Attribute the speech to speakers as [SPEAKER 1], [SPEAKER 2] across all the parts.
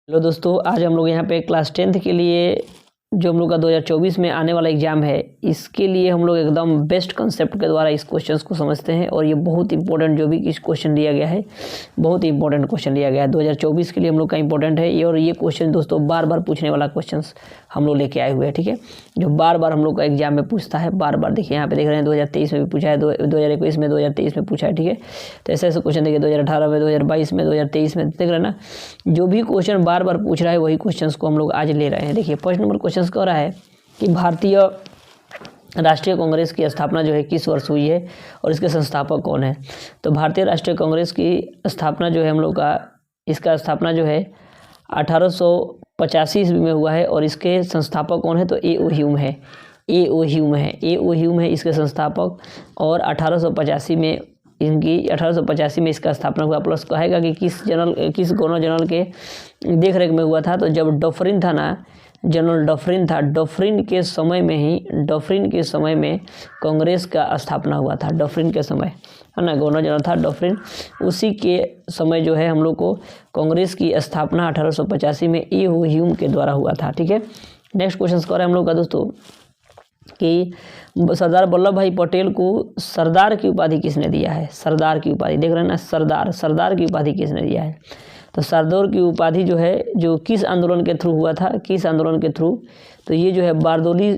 [SPEAKER 1] Hello दोस्तों, आज हम लोग यहाँ पे क्लास 10th के लिए जो हम लोग का 2024 में आने वाला एग्ज़ाम है, इसके लिए हम लोग एकदम बेस्ट कंसेप्ट के द्वारा इस क्वेश्चंस को समझते हैं। और ये बहुत इंपॉर्टेंट जो भी इस क्वेश्चन दिया गया है, बहुत ही इंपॉर्टेंट क्वेश्चन दिया गया है 2024 के लिए हम लोग का इंपॉर्टेंट है ये। और ये क्वेश्चन दोस्तों बार बार पूछने वाला क्वेश्चन हम लोग लेके आए हुए हैं, ठीक है, जो बार बार हम लोग का एग्जाम में पूछता है। बार बार देखिए यहाँ पे देख रहे हैं 2023 में भी पूछा है, 2021 में, 2023 में पूछा है, ठीक है। तो ऐसे ऐसे क्वेश्चन देखिए 2018 में, 2022 में, 2023 में, देख रहे हैं ना, जो भी क्वेश्चन बार बार पूछ रहा है वही क्वेश्चन को हम लोग आज ले रहे हैं। देखिए फर्स्ट नंबर क्वेश्चन कह रहा है कि भारतीय राष्ट्रीय कांग्रेस की स्थापना जो है किस वर्ष हुई है और इसके संस्थापक कौन है। तो भारतीय राष्ट्रीय कांग्रेस की स्थापना जो है हम लोग का, इसका स्थापना जो है 1885 ईस्वी में हुआ है। और इसके संस्थापक कौन है, तो ए.ओ. ह्यूम है। ए.ओ. ह्यूम है इसके संस्थापक। और 1885 में इसका स्थापना हुआ। प्लस कहेगा कि किस गवर्नर जनरल के देख रेख में हुआ था। तो जब डफरिन था ना, जनरल डफरिन था, डफरिन के समय में कांग्रेस का स्थापना हुआ था। डफरिन के समय है ना, गवर्नर जनरल था डफरिन, उसी के समय जो है हम लोग को कांग्रेस की स्थापना 1885 में ए.ओ. ह्यूम के द्वारा हुआ था, ठीक है। नेक्स्ट क्वेश्चन कर रहे हैं हम लोग का दोस्तों कि सरदार वल्लभ भाई पटेल को सरदार की उपाधि किसने दिया है। सरदार की उपाधि देख रहे हैं ना, सरदार की उपाधि किसने दिया है। तो सरदार की उपाधि जो है, जो किस आंदोलन के थ्रू हुआ था, किस आंदोलन के थ्रू, तो ये जो है बारदोली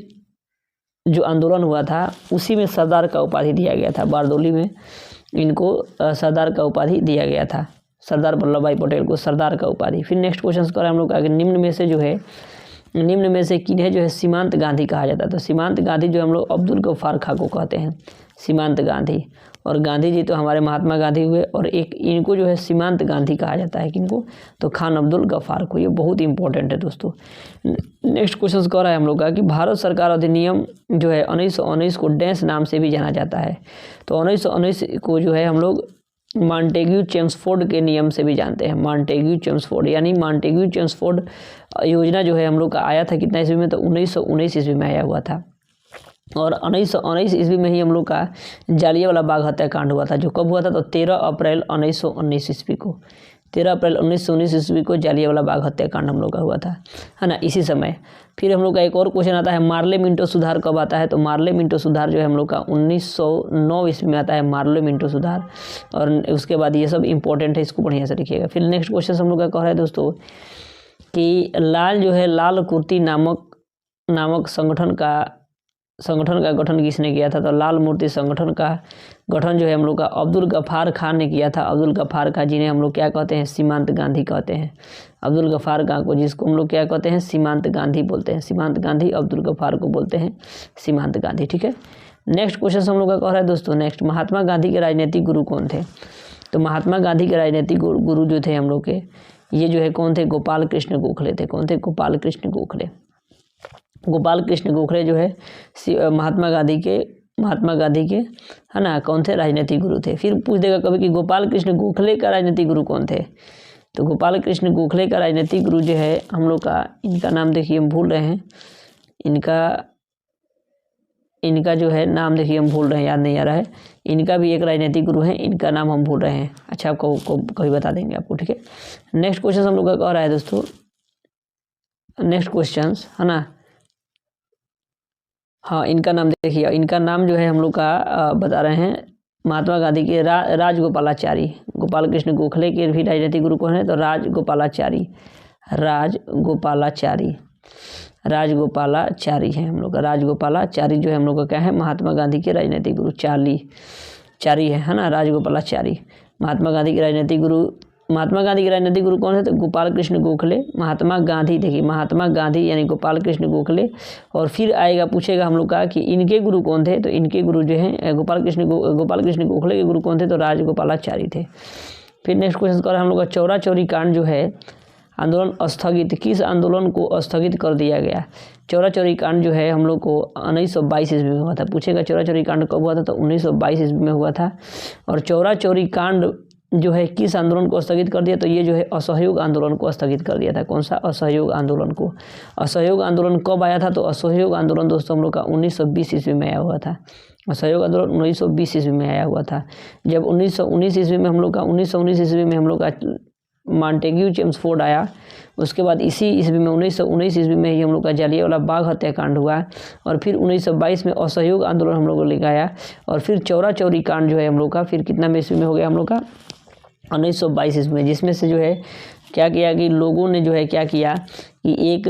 [SPEAKER 1] जो आंदोलन हुआ था उसी में सरदार का उपाधि दिया गया था। बारदोली में इनको सरदार का उपाधि दिया गया था, सरदार वल्लभ भाई पटेल को सरदार का उपाधि। फिर नेक्स्ट क्वेश्चन कर हम लोग आगे, निम्न में से किन्हें जो है सीमांत गांधी कहा जाता है। तो सीमांत गांधी जो हम लोग अब्दुल गफ्फार खां को कहते हैं, सीमांत गांधी। और गांधी जी तो हमारे महात्मा गांधी हुए, और एक इनको जो है सीमांत गांधी कहा जाता है, किनको, तो खान अब्दुल गफ्फार को। ये बहुत इंपॉर्टेंट है दोस्तों। नेक्स्ट क्वेश्चन कह रहा है हम लोग का कि भारत सरकार अधिनियम जो है 1919 को डैश नाम से भी जाना जाता है। तो 1919 को जो है हम लोग मॉन्टेग्यू चेम्सफोर्ड के नियम से भी जानते हैं। मॉन्टेग्यू चेम्सफोर्ड यानी मॉन्टेग्यू चेम्सफोर्ड योजना जो है हम लोग का आया था कितना ईस्वी में, तो 1919 ईस्वी में आया हुआ था। और 1919 ईस्वी में ही हम लोग का जालियांवाला बाग हत्याकांड हुआ था, जो कब हुआ था, तो 13 अप्रैल 1919 ईस्वी को। 13 अप्रैल 1919 ईस्वी को जालियांवाला बाग हत्याकांड हम लोग का हुआ था, है ना, इसी समय। फिर हम लोग का एक और क्वेश्चन आता है, मार्ले मिंटो सुधार कब आता है। तो मार्ले मिंटो सुधार जो है हम लोग का 1909 ईस्वी में आता है, मार्ले मिंटो सुधार। और उसके बाद ये सब इंपॉर्टेंट है, इसको बढ़िया से लिखिएगा। फिर नेक्स्ट क्वेश्चन हम लोग का कह रहा है दोस्तों कि लाल जो है लाल कुर्ती नामक संगठन का गठन किसने किया था। तो लाल मूर्ति संगठन का गठन जो है हम लोग का अब्दुल गफ्फार खान ने किया था। अब्दुल गफ्फार खान जिन्हें हम लोग क्या कहते हैं, सीमांत गांधी कहते हैं। अब्दुल गफ्फार खान को, जिसको हम लोग क्या कहते हैं, सीमांत गांधी बोलते हैं। सीमांत गांधी अब्दुल गफ्फार को बोलते हैं सीमांत गांधी, ठीक है। नेक्स्ट क्वेश्चन हम लोग का कह रहा है दोस्तों, नेक्स्ट, महात्मा गांधी के राजनीतिक गुरु कौन थे। तो महात्मा गांधी के राजनीतिक गुरु जो थे हम लोग के, ये जो है कौन थे, गोपाल कृष्ण गोखले थे। कौन थे, गोपाल कृष्ण गोखले। गोपाल कृष्ण गोखले जो है महात्मा गांधी के है ना, कौन थे, राजनीतिक गुरु थे। फिर पूछ देगा कभी कि गोपाल कृष्ण गोखले का राजनीतिक गुरु कौन थे। तो गोपाल कृष्ण गोखले का राजनीतिक गुरु जो है हम लोग का, इनका नाम देखिए हम भूल रहे हैं, इनका जो है नाम देखिए हम भूल रहे हैं, याद नहीं आ रहा है। इनका भी एक राजनीतिक गुरु है, इनका नाम हम भूल रहे हैं। अच्छा, आपको कभी बता देंगे आपको, ठीक है। नेक्स्ट क्वेश्चन हम लोग का कह रहा है दोस्तों, नेक्स्ट क्वेश्चन है ना, हाँ, इनका नाम देखिए, इनका नाम जो है हम लोग का बता रहे हैं, महात्मा गांधी के राजगोपालाचारी। गोपाल कृष्ण गोखले के भी राजनीतिक गुरु कौन है, तो राजगोपालाचारी है हम लोग का। राजगोपालाचारी जो है हम लोग का क्या है, महात्मा गांधी के राजनीतिक गुरु चारी है ना, राजगोपालाचारी। महात्मा गांधी के राजनीतिक गुरु कौन है, तो गोपाल कृष्ण गोखले। महात्मा गांधी देखिए, महात्मा गांधी यानी गोपाल कृष्ण गोखले। और फिर आएगा, पूछेगा हम लोग का कि इनके गुरु कौन थे। तो इनके गुरु जो हैं गोपाल कृष्ण गोखले के गुरु कौन थे, तो राजगोपालाचारी थे। फिर नेक्स्ट क्वेश्चन कर हम लोग का, चौरा चौरी कांड जो है आंदोलन स्थगित, किस आंदोलन को स्थगित कर दिया गया। चौरा चौरी कांड जो है हम लोग को 1922 ईस्वी में हुआ था। पूछेगा चौरा चौरी कांड कब हुआ था, तो 1922 ईस्वी में हुआ था। और चौरा चौरी कांड जो है किस आंदोलन को स्थगित कर दिया, तो ये जो है असहयोग आंदोलन को स्थगित कर दिया था। कौन सा, असहयोग आंदोलन को। असहयोग आंदोलन कब आया था, तो असहयोग आंदोलन दोस्तों हम लोग का 1920 ईस्वी में आया हुआ था। असहयोग आंदोलन 1920 ईस्वी में आया हुआ था। जब 1919 ईस्वी में हम लोग का मॉन्टेग्यू चेम्सफोर्ड आया, उसके बाद इसी ईस्वी में 1919 ईस्वी में ही हम लोग का जलियांवाला बाग हत्याकांड हुआ और फिर 1922 में असहयोग आंदोलन हम लोग को लेकर आया और फिर चौरा चौरी कांड जो है हम लोग का फिर कितना में ईस्वी में हो गया हम लोग का 1922 ईस्वी में, जिसमें से जो है क्या किया कि लोगों ने जो है क्या किया कि एक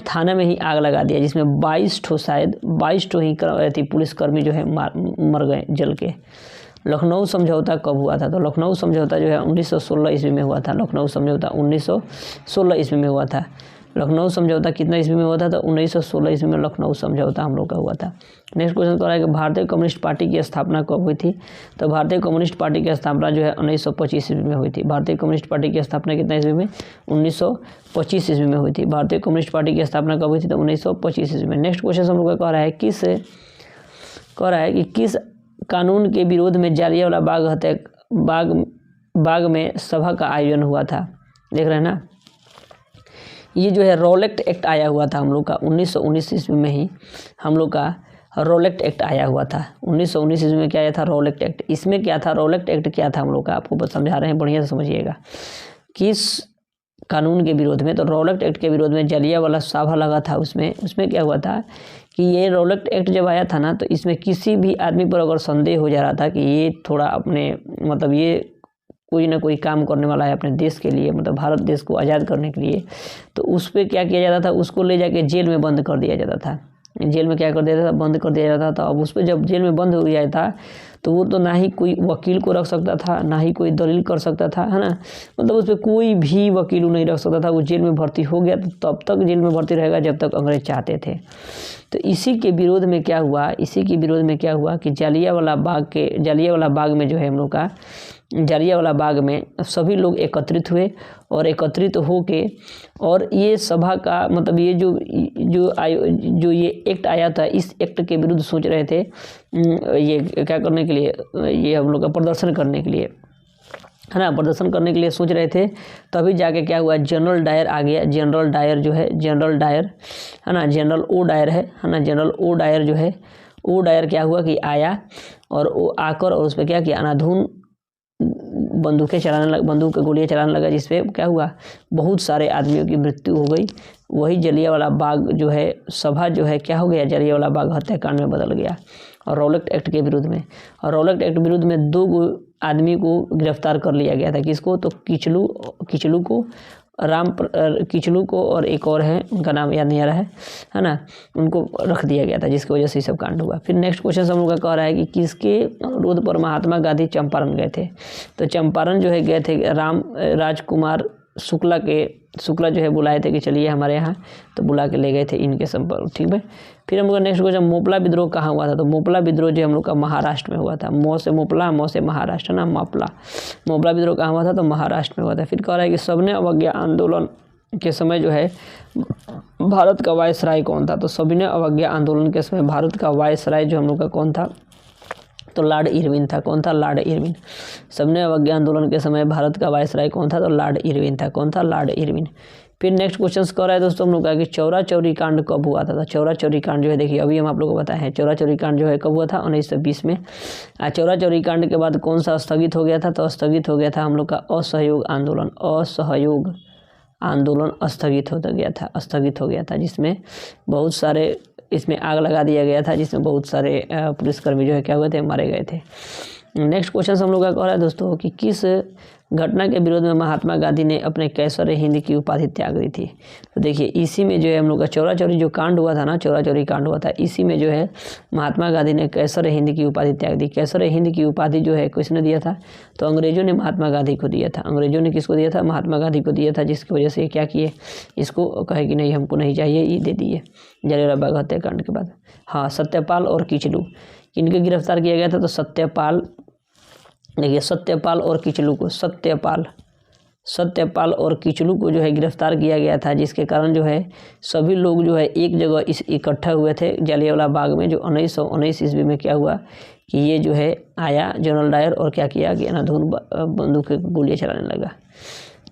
[SPEAKER 1] थाना में ही आग लगा दिया जिसमें 22 ठो शायद 22 ठो ही पुलिसकर्मी जो है मर गए जल के। लखनऊ समझौता कब हुआ था? तो लखनऊ समझौता जो है 1916 ईस्वी में हुआ था। लखनऊ समझौता 1916 ईस्वी में हुआ था। लखनऊ समझौता कितना ईस्वी में हुआ था? तो 1916 ईस्वी में लखनऊ समझौता हम लोग का हुआ था। नेक्स्ट क्वेश्चन कह रहा है कि भारतीय कम्युनिस्ट पार्टी की स्थापना कब हुई थी? तो भारतीय कम्युनिस्ट पार्टी की स्थापना जो है 1925 ईस्वी में हुई थी। भारतीय कम्युनिस्ट पार्टी की स्थापना कितना ईस्वी में? 1925 ईस्वी में हुई थी। भारतीय कम्युनिस्ट पार्टी की स्थापना कब हुई थी? तो 1925 ईस्वी में। नेक्स्ट क्वेश्चन हम लोग का कह रहा है कि किस कानून के विरोध में जलियांवाला बाग में सभा का आयोजन हुआ था? देख रहे हैं ना, ये जो है रॉलेट एक्ट आया हुआ था हम लोग का 1919 ईस्वी में ही हम लोग का रॉलेट एक्ट आया हुआ था। 1919 ईस्वी में क्या आया था? Rowlatt act. इसमें क्या था? रॉलेट एक्ट क्या था हम लोग का, आपको बस समझा रहे हैं, बढ़िया से समझिएगा। किस कानून के विरोध में? तो रॉलेट एक्ट के विरोध में जलियांवाला सभा लगा था। उसमें क्या हुआ था कि ये रॉलेट एक्ट जब आया था ना, तो इसमें किसी भी आदमी पर अगर संदेह हो जा रहा था कि ये थोड़ा अपने मतलब ये कोई ना कोई काम करने वाला है अपने देश के लिए, मतलब भारत देश को आज़ाद करने के लिए, तो उस पर क्या किया जाता था? उसको ले जाके जेल में बंद कर दिया जाता था। जेल में क्या कर दिया जाता था? बंद कर दिया जाता था। अब उस पर जब जेल में बंद हो गया था तो वो तो ना ही कोई वकील को रख सकता था, ना ही कोई दलील कर सकता था, है ना, मतलब उस पर कोई भी वकील नहीं रख सकता था। वो जेल में भर्ती हो गया तो तब तक जेल में भर्ती रहेगा जब तक अंग्रेज चाहते थे। तो इसी के विरोध में क्या हुआ कि जलियांवाला बाग में जो है हम लोग का जलियांवाला बाग में सभी लोग एकत्रित हुए और एकत्रित होके और ये सभा का मतलब ये जो ये एक्ट आया था, इस एक्ट के विरुद्ध सोच रहे थे ये क्या करने के लिए, ये हम लोग का प्रदर्शन करने के लिए, है ना, प्रदर्शन करने के लिए सोच रहे थे। तभी जाके क्या हुआ, जनरल डायर आ गया। जनरल डायर जो है, जनरल डायर है ना, जनरल ओ डायर है ना, जनरल ओ डायर जो है, ओ डायर क्या हुआ कि आया और वो आकर और उस पर क्या किया, अनाधून बंदूक के गोलियां चलाने लगा, जिसपे क्या हुआ, बहुत सारे आदमियों की मृत्यु हो गई। वही जलियांवाला बाग जो है सभा जो है क्या हो गया, जलियांवाला बाग हत्याकांड में बदल गया। और रॉलेट एक्ट के विरुद्ध में, और रॉलेट एक्ट विरुद्ध में 2 आदमी को गिरफ्तार कर लिया गया था। किसको? तो किचलू को और एक और है, उनका नाम याद नहीं आ रहा है ना, उनको रख दिया गया था, जिसकी वजह से सब कांड हुआ। फिर नेक्स्ट क्वेश्चन हम लोग का कह रहा है कि किसके अनुरोध पर महात्मा गांधी चंपारण गए थे? तो चंपारण जो है गए थे राजकुमार शुक्ला जो है बुलाए थे कि चलिए हमारे यहाँ, तो बुला के ले गए थे इनके संपर्क, ठीक है। फिर हम लोग का नेक्स्ट क्वेश्चन, मोपला विद्रोह कहाँ हुआ था? तो मोपला विद्रोह जो हम लोग का महाराष्ट्र में हुआ था। मो से मोपला, मो से महाराष्ट्र ना, मोपला विद्रोह कहाँ हुआ था? तो महाराष्ट्र में हुआ था। फिर कह रहा है कि सबने अवज्ञा आंदोलन के समय जो है भारत का वायसराय कौन था? तो सबने अवज्ञा आंदोलन के समय भारत का वायसराय जो हम लोग का कौन था? तो लॉर्ड इरविन था। कौन था? Lord Irwin. सबने अवज्ञा आंदोलन के समय भारत का वायसराय कौन था? तो लॉर्ड इरविन था। कौन था? Lord Irwin. फिर नेक्स्ट क्वेश्चन कर रहा है दोस्तों हम लोग का कि चौरा चौरी कांड कब हुआ था? तो चौरा चौरी कांड जो है देखिए अभी हम आप लोगों को बताए हैं, चौरा चौरी कांड जो है कब हुआ था? 1920 में। चौरा चौरी कांड के बाद कौन सा स्थगित हो गया था? तो स्थगित हो गया था हम लोग का असहयोग आंदोलन। असहयोग आंदोलन स्थगित हो गया था, जिसमें बहुत सारे इसमें आग लगा दिया गया था, जिसमें बहुत सारे पुलिसकर्मी जो है क्या हुए थे, मारे गए थे। नेक्स्ट क्वेश्चन हम लोग का कह रहा है दोस्तों कि किस घटना के विरोध में महात्मा गांधी ने अपने कैसर हिंद की उपाधि त्याग दी थी? तो देखिए इसी में जो है हम लोग का चौरा चौरी जो कांड हुआ था ना, चौरा चौरी कांड हुआ था, इसी में जो है महात्मा गांधी ने कैसर हिंद की उपाधि त्याग दी। कैसर हिंद की उपाधि जो है किसने दिया था? तो अंग्रेजों ने महात्मा गांधी को दिया था। अंग्रेजों ने किसको दिया था? महात्मा गांधी को दिया था, जिसकी वजह से क्या किए, इसको कहे कि नहीं हमको नहीं चाहिए, ये दे दिए जलियांवाला बाग हत्याकांड के बाद। हाँ, सत्यपाल और किचलू, इनके गिरफ्तार किया गया था। तो सत्यपाल, देखिए सत्यपाल और किचलू को, सत्यपाल और किचलू को जो है गिरफ्तार किया गया था, जिसके कारण जो है सभी लोग जो है एक जगह इकट्ठा हुए थे जलियांवाला बाग में। जो 1919 ईस्वी में क्या हुआ कि ये जो है आया जनरल डायर और क्या किया कि अनाधून बंदूक के गोलियां चलाने लगा।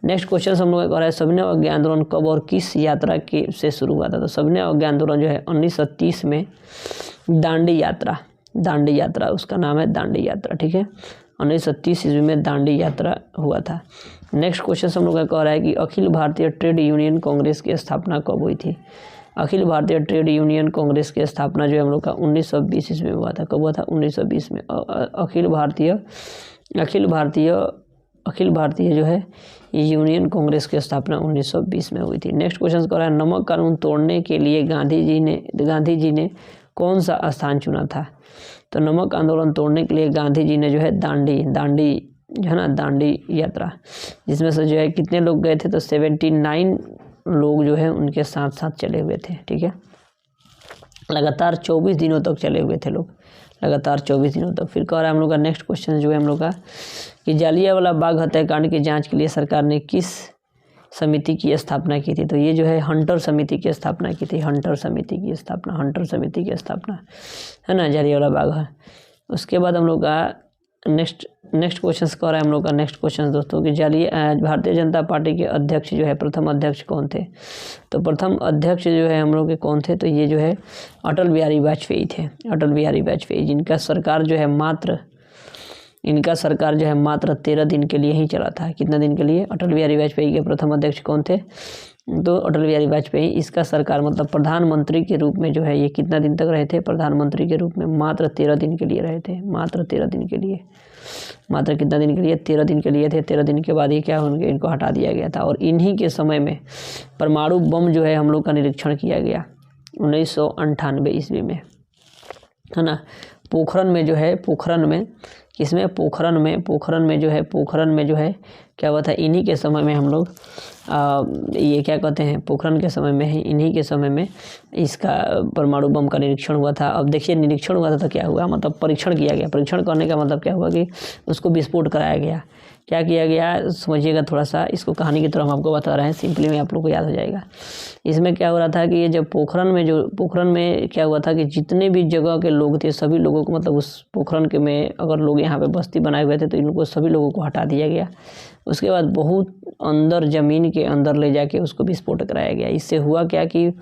[SPEAKER 1] नेक्स्ट क्वेश्चन हम लोग का कह रहा है सविनय अवज्ञा आंदोलन कब और किस यात्रा के से शुरू हुआ था? तो सविनय अवज्ञा आंदोलन जो है 1930 में दांडी यात्रा उसका नाम है, दांडी यात्रा, ठीक है। 1930 ईस्वी में दांडी यात्रा हुआ था। नेक्स्ट क्वेश्चन हम लोग का कह रहा है कि अखिल भारतीय ट्रेड यूनियन कांग्रेस की स्थापना कब हुई थी। अखिल भारतीय ट्रेड यूनियन कांग्रेस की स्थापना जो है हम लोग का 1920 ईस्वी में हुआ था। कब हुआ था? 1920 में। अखिल भारतीय जो है यूनियन कांग्रेस की स्थापना 1920 में हुई थी। नेक्स्ट क्वेश्चन कर रहा है नमक कानून तोड़ने के लिए गांधी जी ने कौन सा स्थान चुना था। तो नमक आंदोलन तोड़ने के लिए गांधी जी ने जो है दांडी जो है ना, दांडी यात्रा, जिसमें से जो है कितने लोग गए थे? तो 79 लोग जो है उनके साथ साथ चले हुए थे। ठीक है, लगातार 24 दिनों तक चले हुए थे लोग, लगातार 24 दिनों तक। फिर कह रहा है हम लोग का नेक्स्ट क्वेश्चन जो है हम लोग का कि जालियांवाला बाग हत्याकांड की जांच के लिए सरकार ने किस समिति की स्थापना की थी। तो ये जो है हंटर समिति की स्थापना की थी। हंटर समिति की स्थापना है ना, जालियांवाला बाग है। उसके बाद हम लोग का नेक्स्ट क्वेश्चन कह रहा है हम लोग का नेक्स्ट क्वेश्चन दोस्तों कि भारतीय जनता पार्टी के अध्यक्ष जो है प्रथम अध्यक्ष कौन थे। तो प्रथम अध्यक्ष जो है हम लोग के कौन थे? तो ये जो है अटल बिहारी वाजपेयी थे। अटल बिहारी वाजपेयी, जिनका सरकार जो है मात्र 13 दिन के लिए ही चला था। कितना दिन के लिए? अटल बिहारी वाजपेयी के प्रथम अध्यक्ष कौन थे? तो अटल बिहारी वाजपेयी। इसका सरकार मतलब प्रधानमंत्री के रूप में जो है ये कितना दिन तक रहे थे? प्रधानमंत्री के रूप में मात्र 13 दिन के लिए रहे थे। मात्र 13 दिन के लिए। मात्र कितना दिन के लिए? 13 दिन के लिए थे। 13 दिन के बाद ये क्या होंगे? इनको हटा दिया गया था। और इन्हीं के समय में परमाणु बम जो है हम लोग का निरीक्षण किया गया 1998 ईस्वी में, है ना। पोखरण में जो है, पोखरण में जो है क्या हुआ था? इन्हीं के समय में हम लोग ये क्या कहते हैं, पोखरण के समय में ही, इन्हीं के समय में इसका परमाणु बम का निरीक्षण हुआ था। अब देखिए निरीक्षण हुआ था तो क्या हुआ, मतलब परीक्षण किया गया। परीक्षण करने का मतलब क्या हुआ कि उसको विस्फोट कराया गया। क्या किया गया समझिएगा थोड़ा सा, इसको कहानी की तरह हम आपको बता रहे हैं, सिंपली में आप लोग को याद हो जाएगा। इसमें क्या हो रहा था कि ये जब पोखरण में क्या हुआ था कि जितने भी जगह के लोग थे सभी लोगों को, मतलब उस पोखरण के में अगर लोग यहाँ पे बस्ती बनाए हुए थे तो इनको सभी लोगों को हटा दिया गया। उसके बाद बहुत अंदर ज़मीन के अंदर ले जाके उसको विस्फोट कराया गया। इससे हुआ क्या कि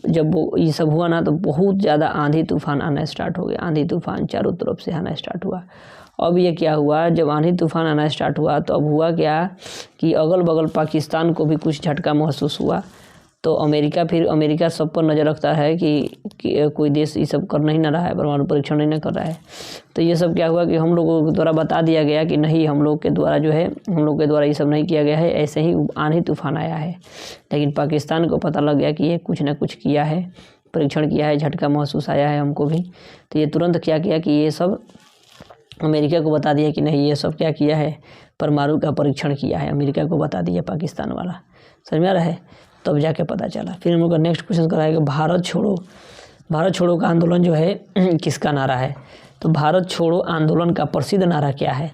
[SPEAKER 1] जब वो ये सब हुआ ना तो बहुत ज़्यादा आंधी तूफान आना स्टार्ट हो गया। आंधी तूफान चारों तरफ से आना स्टार्ट हुआ। अब ये क्या हुआ, जब आंधी तूफान आना स्टार्ट हुआ तो अब हुआ क्या कि अगल बगल पाकिस्तान को भी कुछ झटका महसूस हुआ। तो अमेरिका सब पर नज़र रखता है कि कोई देश ये सब कर नहीं ना रहा है, परमाणु परीक्षण नहीं ना कर रहा है। तो ये सब क्या हुआ कि हम लोगों के द्वारा बता दिया गया कि नहीं, हम लोग के द्वारा ये सब नहीं किया गया है, ऐसे ही आंधी तूफान आया है। लेकिन पाकिस्तान को पता लग गया कि ये कुछ ना कुछ किया है, परीक्षण किया है, झटका महसूस आया है हमको भी। तो ये तुरंत क्या किया कि ये सब अमेरिका को बता दिया कि नहीं, ये सब क्या किया है, परमाणु का परीक्षण किया है। अमेरिका को बता दिया पाकिस्तान वाला, समझ में आ रहा है। तब जाके पता चला। फिर हम लोग का नेक्स्ट क्वेश्चन कराएगा भारत छोड़ो का आंदोलन जो है किसका नारा है। तो भारत छोड़ो आंदोलन का प्रसिद्ध नारा क्या है?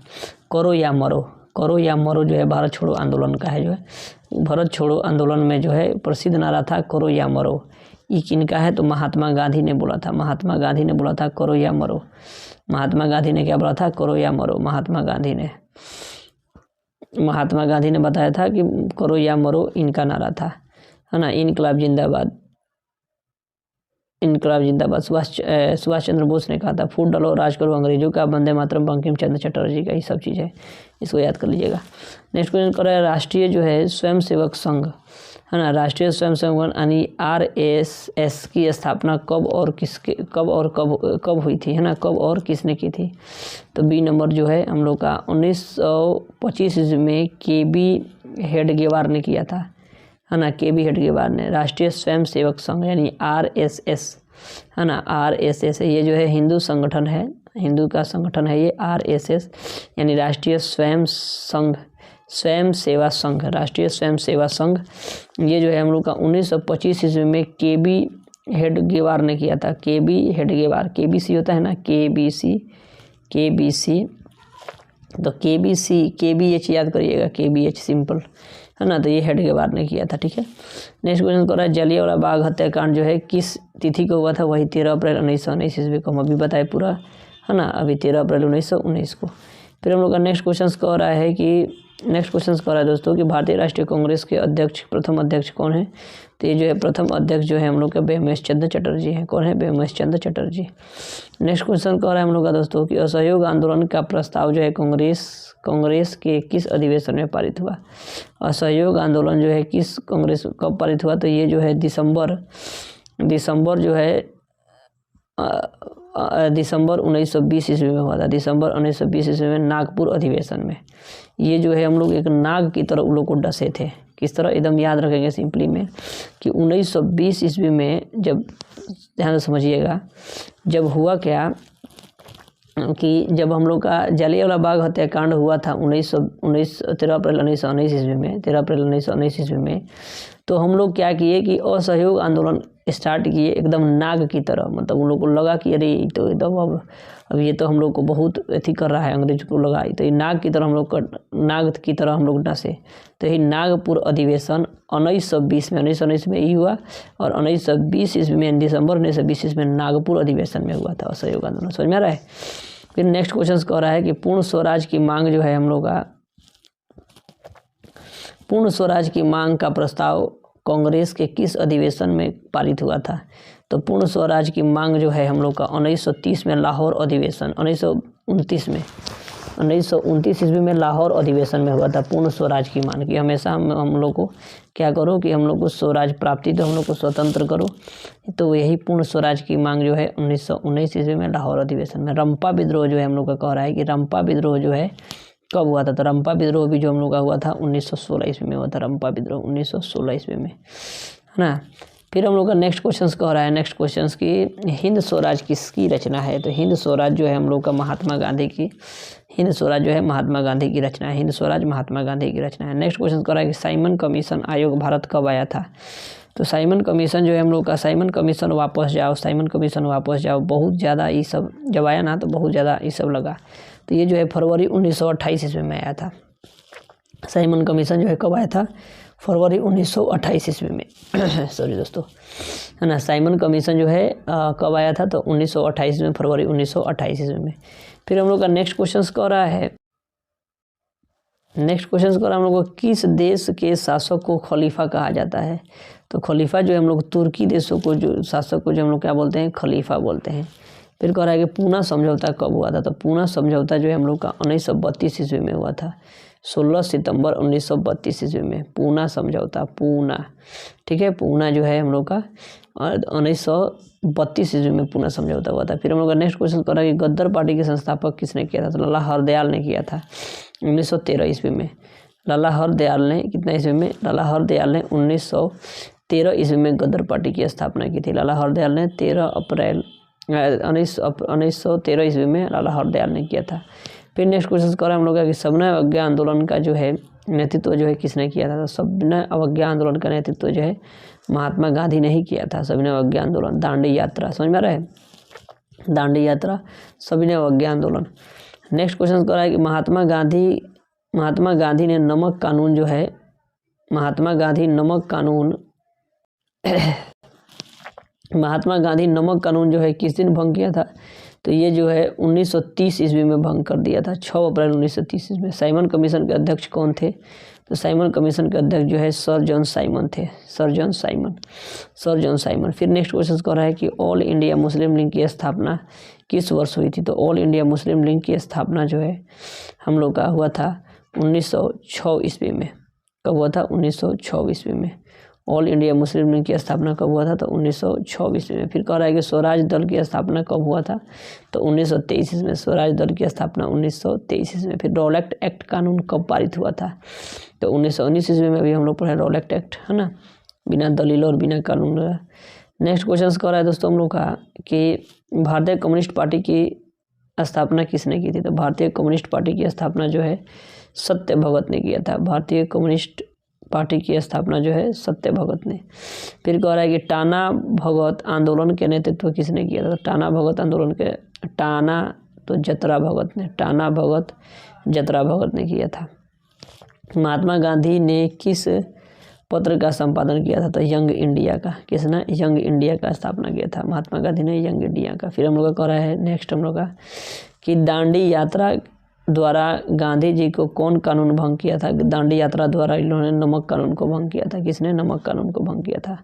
[SPEAKER 1] करो या मरो जो है भारत छोड़ो आंदोलन का है। जो है भारत छोड़ो आंदोलन में जो है प्रसिद्ध नारा था करो या मरो। ये किनका है? तो महात्मा गांधी ने बोला था। महात्मा गांधी ने बोला था करो या मरो। महात्मा गांधी ने क्या बोला था? करो या मरो। महात्मा गांधी ने बताया था कि करो या मरो इनका नारा था, है ना। इनकलाब जिंदाबाद सुभाष चंद्र बोस ने कहा था। फूट डालो राज करो अंग्रेजों का, वंदे मातरम बंकिम चंद्र चटर्जी का, ये सब चीज़ है, इसको याद कर लीजिएगा। नेक्स्ट क्वेश्चन कर रहा है राष्ट्रीय जो है स्वयंसेवक संघ, है ना, राष्ट्रीय स्वयंसेवक यानी RSS की स्थापना कब हुई थी, है ना, कब और किसने की थी। तो बी नंबर जो है हम लोग का 1925 में KB हेडगेवार ने किया था, है ना। KB हेडगेवार ने राष्ट्रीय स्वयंसेवक संघ यानी RSS, है ना, RSS ये जो है हिंदू संगठन है, हिंदू का संगठन है ये RSS यानी राष्ट्रीय स्वयं सेवा संघ, राष्ट्रीय स्वयं सेवा संघ। ये जो है हम लोग का 1925 ईस्वी में KB हेडगेवार ने किया था। KB हेडगेवार, KBC होता है ना, KBC तो KBH याद करिएगा, KBH सिंपल, है ना। तो ये हेडगेवार ने किया था, ठीक है। नेक्स्ट क्वेश्चन कर रहा है जालियांवाला बाग हत्याकांड जो है किस तिथि को हुआ था। वही 13 अप्रैल 1919 ईस्वी को, हम अभी बताए पूरा, है ना, अभी 13 अप्रैल 1919 को। फिर हम लोग का नेक्स्ट क्वेश्चन कह रहा है कि नेक्स्ट क्वेश्चन कह रहा है दोस्तों कि भारतीय राष्ट्रीय कांग्रेस के अध्यक्ष प्रथम अध्यक्ष कौन है। तो ये जो है प्रथम अध्यक्ष जो है हम लोग के बेमहेश चंद्र चटर्जी हैं। कौन है? बेमहेश चंद्र चटर्जी। नेक्स्ट क्वेश्चन कह रहा है हम लोग का दोस्तों कि असहयोग आंदोलन का प्रस्ताव जो है कांग्रेस के किस अधिवेशन में पारित हुआ। असहयोग आंदोलन जो है किस कांग्रेस कब पारित हुआ। तो ये जो है दिसंबर जो है दिसंबर 1920 ईस्वी में हुआ था। दिसंबर 1920 ईस्वी में नागपुर अधिवेशन में। ये जो है हम लोग एक नाग की तरह उन लोग को डसे थे। किस तरह? एकदम याद रखेंगे सिंपली में कि 1920 ईस्वी में जब, ध्यान से समझिएगा, जब हुआ क्या कि जब हम लोग का जलियांवाला बाग हत्याकांड हुआ था 13 अप्रैल 1919 ईस्वी में, 13 अप्रैल 1919 ईस्वी में, तो हम लोग क्या किए कि असहयोग आंदोलन स्टार्ट किए एकदम नाग की तरह। मतलब उन लोग को लगा कि अरे तो एकदम अब ये तो हम लोग को बहुत अथी कर रहा है, अंग्रेज को लगा तो ये नाग की तरह हम लोग डसे। तो ये नागपुर अधिवेशन 1920 में 1919 में ही हुआ और 1920 ईस्वी में दिसंबर 1920 ईस्वी में नागपुर अधिवेशन में हुआ था असहयोग आंदोलन। समझ में आ रहा है। फिर नेक्स्ट क्वेश्चन कह रहा है कि पूर्ण स्वराज की मांग जो है हम लोग का, पूर्ण स्वराज की मांग का प्रस्ताव कांग्रेस के किस अधिवेशन में पारित हुआ था। तो पूर्ण स्वराज की मांग जो है हम लोग का 1930 में लाहौर अधिवेशन, 1929 ईस्वी में लाहौर अधिवेशन में हुआ था पूर्ण स्वराज की मांग कि हमेशा हम लोग को क्या करो कि हम लोग को स्वराज प्राप्ति, तो हम लोग को स्वतंत्र करो। तो यही पूर्ण स्वराज की मांग जो है 1919 ईस्वी में लाहौर अधिवेशन में। रंपा विद्रोह जो है हम लोग का कह रहा है कि रंपा विद्रोह जो है कब हुआ था। तो रंपा विद्रोह भी जो हम लोग का हुआ था 1916 ईस्वी में हुआ था। रंपा विद्रोह 1916 ईस्वी में, है ना। फिर हम लोग का नेक्स्ट क्वेश्चन कह रहा है, नेक्स्ट क्वेश्चन की हिंद स्वराज किसकी रचना है। तो हिंद स्वराज जो है हम लोग का महात्मा गांधी की, हिंद स्वराज जो है महात्मा गांधी की रचना है। हिंद स्वराज महात्मा गांधी की रचना है। नेक्स्ट क्वेश्चन कह रहा है कि साइमन कमीशन आयोग भारत कब आया था। तो साइमन कमीशन जो है हम लोग का, साइमन कमीशन वापस जाओ, साइमन कमीशन वापस जाओ, बहुत ज़्यादा ये सब जब आया ना तो बहुत ज़्यादा ये सब लगा। तो ये जो है फरवरी 1928 ईस्वी में आया था। साइमन कमीशन जो है कब आया था? फरवरी 1928 ईस्वी में सॉरी दोस्तों, है ना। साइमन कमीशन जो है कब आया था? तो 1928 में, फरवरी 1928 ईस्वी में। फिर हम लोग का नेक्स्ट क्वेश्चन कह रहा है, नेक्स्ट क्वेश्चन कह रहा है हम लोग को किस देश के शासक को खलीफा कहा जाता है। तो खलीफा जो है हम लोग तुर्की देशों को, जो शासक को जो हम लोग क्या बोलते हैं, खलीफा बोलते हैं। फिर कह रहा है कि पूना समझौता कब हुआ था। तो पूना समझौता जो है हम लोग का 1932 ईस्वी में हुआ था। 16 सितंबर 1932 ईस्वी में पूना समझौता, पूना, ठीक है। पूना जो है हम लोग का 1932 ईस्वी में पूना समझौता हुआ था। फिर हम लोग का नेक्स्ट क्वेश्चन कर रहा है कि गद्दार पार्टी के संस्थापक किसने किया था। तो लाला हरदयाल ने किया था 1913 ईस्वी में। लाला हरदयाल ने कितना ईस्वी में? लाला हरदयाल ने 1913 ईस्वी में गद्दार पार्टी की स्थापना की थी। लाला हरदयाल ने 13 अप्रैल 1913 ईस्वी में लाला हरदयाल ने किया था। फिर नेक्स्ट क्वेश्चन कर रहे हैं हम लोग कि सविनय अवज्ञा आंदोलन का जो है नेतृत्व जो है किसने किया था। तो सविनय अवज्ञा आंदोलन का नेतृत्व जो है महात्मा गांधी ने ही किया था। सविनय अवज्ञा आंदोलन, दांडी यात्रा, समझ में आ रहा है, दांडी यात्रा, सविनय अवज्ञा आंदोलन। नेक्स्ट क्वेश्चन कर रहा है कि महात्मा गांधी ने नमक कानून जो है, महात्मा गांधी नमक कानून जो है किस दिन भंग किया था। तो ये जो है 1930 ईस्वी में भंग कर दिया था, 6 अप्रैल 1930 ईस्वी में। साइमन कमीशन के अध्यक्ष कौन थे। तो साइमन कमीशन के अध्यक्ष जो है सर जॉन साइमन थे, सर जॉन साइमन। फिर नेक्स्ट क्वेश्चन कर रहा है कि ऑल इंडिया मुस्लिम लीग की स्थापना किस वर्ष हुई थी। तो ऑल इंडिया मुस्लिम लीग की स्थापना जो है हम लोग का हुआ था 1906 ईस्वी में। कब हुआ था? 1906 ईस्वी में। ऑल इंडिया मुस्लिम लीग की स्थापना कब हुआ था? तो 1906 ईस्वी में। फिर कह रहा है कि स्वराज दल की स्थापना कब हुआ था। तो 1923 ईस्वी में स्वराज दल की स्थापना 1923 ईस्वी में। फिर रॉलेट एक्ट कानून कब पारित हुआ था। तो 1919 ईस्वी में भी हम लोग पढ़े रॉलेट एक्ट, है ना, बिना दलील और बिना कानून। नेक्स्ट क्वेश्चन कह रहा है दोस्तों हम लोग का कि भारतीय कम्युनिस्ट पार्टी की स्थापना किसने की थी। तो भारतीय कम्युनिस्ट पार्टी की स्थापना जो है सत्य भगत ने किया था। भारतीय कम्युनिस्ट पार्टी की स्थापना जो है सत्य भगत ने। फिर कह रहा है कि टाना भगत आंदोलन के नेतृत्व किसने किया था। तो टाना भगत आंदोलन के, टाना तो जतरा भगत ने, टाना भगत जतरा भगत ने किया था। महात्मा गांधी ने किस पत्र का संपादन किया था। तो यंग इंडिया का, किसने? यंग इंडिया का स्थापना किया था महात्मा गांधी ने, यंग इंडिया का। फिर हम लोग का कह रहा है नेक्स्ट हम लोग का कि दांडी यात्रा द्वारा गांधी जी को कौन कानून भंग किया था? दांडी यात्रा द्वारा इन्होंने नमक कानून को भंग किया था। किसने नमक कानून को भंग किया था?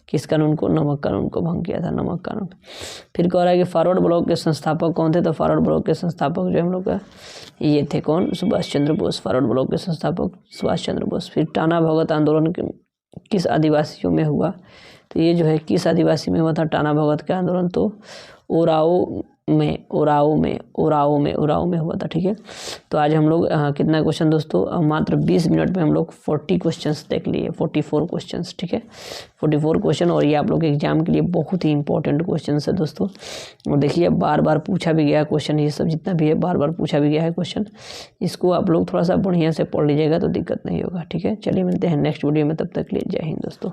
[SPEAKER 1] किस कानून को? नमक कानून को भंग किया था, नमक कानून। फिर कह रहा है कि फॉरवर्ड ब्लॉक के संस्थापक कौन थे? तो फॉरवर्ड ब्लॉक के संस्थापक जो हम लोग का ये थे कौन? सुभाष चंद्र बोस। फॉरवर्ड ब्लॉक के संस्थापक सुभाष चंद्र बोस। फिर टाना भगत आंदोलन किस आदिवासियों में हुआ? तो ये जो है किस आदिवासी में हुआ था टाना भगत का आंदोलन? तो ओराओं में हुआ था। ठीक है, तो आज हम लोग कितना क्वेश्चन दोस्तों? मात्र 20 मिनट में हम लोग 40 क्वेश्चंस देख लिए, 44 क्वेश्चंस। ठीक है, 44 क्वेश्चन, और ये आप लोग के एग्जाम के लिए बहुत ही इंपॉर्टेंट क्वेश्चन है दोस्तों। और देखिए बार बार पूछा भी गया क्वेश्चन, ये सब जितना भी है बार बार पूछा भी गया है क्वेश्चन। इसको आप लोग थोड़ा सा बढ़िया से पढ़ लीजिएगा तो दिक्कत नहीं होगा। ठीक है, चलिए मिलते हैं नेक्स्ट वीडियो में, तब तक के लिए जय हिंद दोस्तों।